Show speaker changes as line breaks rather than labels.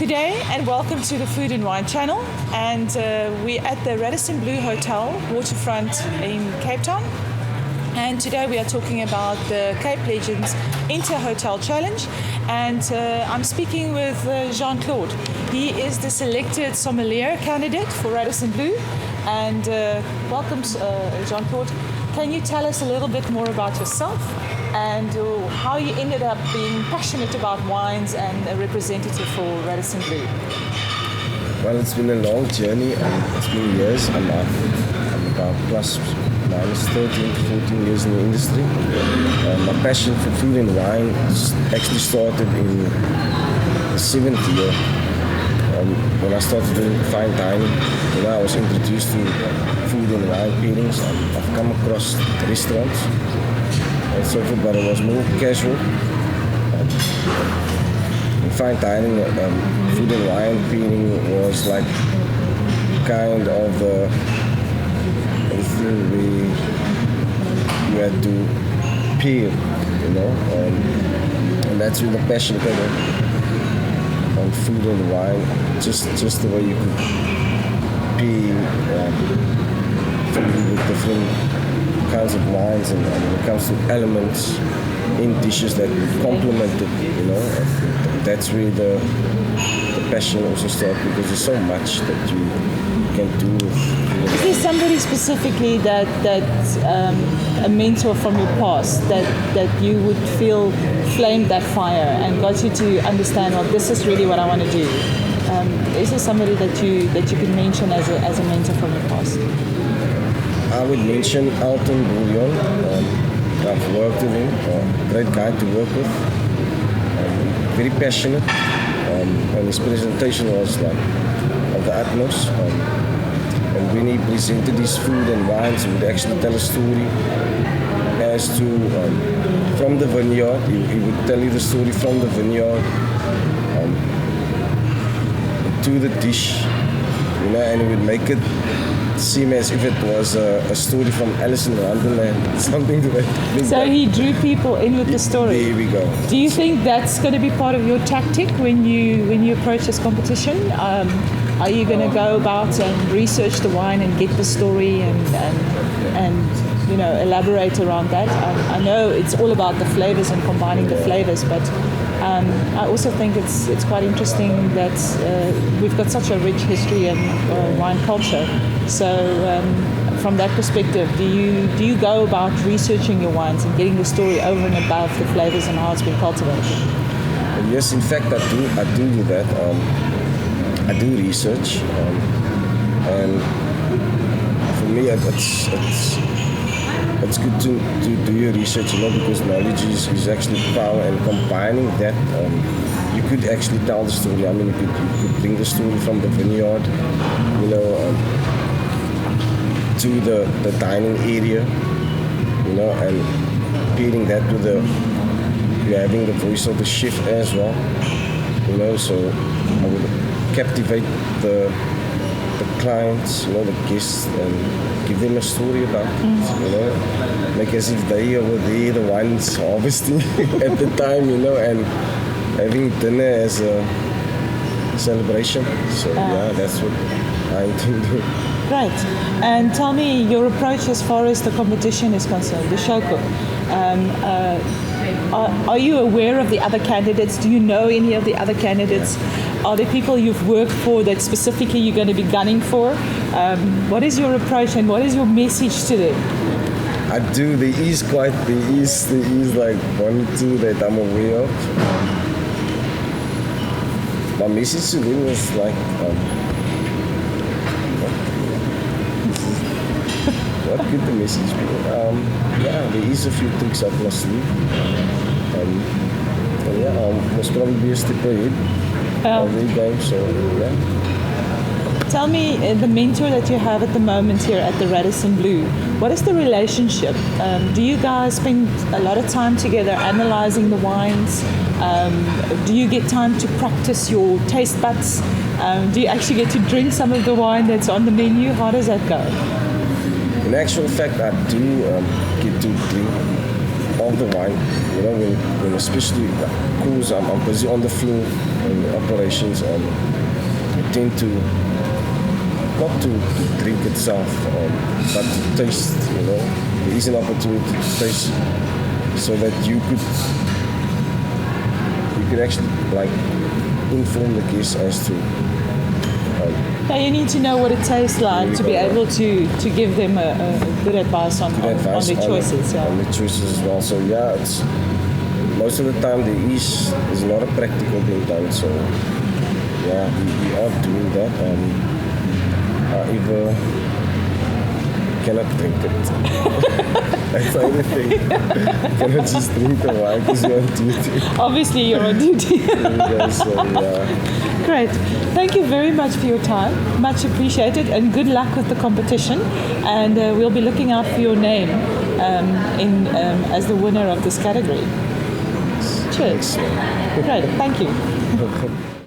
Good day and welcome to the Food and Wine channel, and we're at the Radissonblu Hotel, Waterfront in Cape Town, and today we are talking about the Cape Legends Inter-Hotel Challenge, and I'm speaking with Jean Claude. He is the selected sommelier candidate for Radissonblu, and welcome Jean Claude. Can you tell us a little bit more about yourself and how you ended up being passionate about wines and a representative for Radissonblu?
Well, it's been a long journey and it's been years. I'm about plus minus 13 to 14 years in the industry. My passion for food and wine actually started in the 7th year when I started doing fine dining. When I was introduced to food and wine pairings, I've come across restaurants and so forth, but it was more casual. In fine dining, food and wine pairing was like kind of a thing you had to pair, and that's where the passion came on food and wine, just the way you could pair food with different kinds of wines, and when it comes to elements in dishes that complement it, that's where the passion also starts, because there's so much that you can do with.
Is there somebody specifically that a mentor from your past that you would feel flamed that fire and got you to understand, well, this is really what I want to do? Is there somebody that you can mention as a mentor from your past?
I would mention Alton Bouillon. I've worked with him, great guy to work with, very passionate, and his presentation was like of the utmost. And when he presented his food and wines, he would actually tell a story as to from the vineyard. He would tell you the story from the vineyard to the dish, and he would make it seem as if it was a story from Alice in Wonderland, something to that.
So he drew people in with the story.
There we go.
Do you think that's going to be part of your tactic when you approach this competition? Are you going to go about and research the wine and get the story and elaborate around that? I know it's all about the flavors and combining the flavors, but I also think it's quite interesting that we've got such a rich history and wine culture. So from that perspective, do you go about researching your wines and getting the story over and above the flavors and how it's been cultivated?
Yes, in fact, I do that. I do research, and for me, it's good to do your research, because knowledge is actually power, and combining that, you could actually tell the story. I mean, you could bring the story from the vineyard, to the dining area, and pairing that with you're having the voice of the chef as well, so I would captivate the clients, the guests, and give them a story about it, like as if they were there, the wine's harvesting at the time, and having dinner as a celebration. So that's what I intend to do.
Right. And tell me your approach as far as the competition is concerned, the show cook. Are you aware of the other candidates? Do you know any of the other candidates? Are there people you've worked for that specifically you're going to be gunning for? What is your approach and what is your message to them?
I do. There is like one or two that I'm aware of. My message to them is like, what could the message be? There is a few tricks up my sleeve. Most probably be a step ahead of the game, so
Tell me, the mentor that you have at the moment here at the Radissonblu, what is the relationship? Do you guys spend a lot of time together analyzing the wines? Do you get time to practice your taste buds? Do you actually get to drink some of the wine that's on the menu? How does that go?
In actual fact, I do get to drink of the wine. You know, when especially cruise, I'm busy on the floor and the operations, and I tend to not to drink itself, but to taste. You know, there is an opportunity to taste, so that you could actually like inform the guests as to.
Now you need to know what it tastes like to be able to give them a good advice on their choices.
On the choices as well. So yeah, it's most of the time there is not a practical being done. So yeah, we are doing that. However, cannot drink it. That's the only thing. Cannot just drink the wine because you're on duty.
Obviously, you're on duty.
So yeah.
Great. Thank you very much for your time. Much appreciated, and good luck with the competition. And we'll be looking out for your name as the winner of this category. Cheers.
Excellent.
Great. Thank you.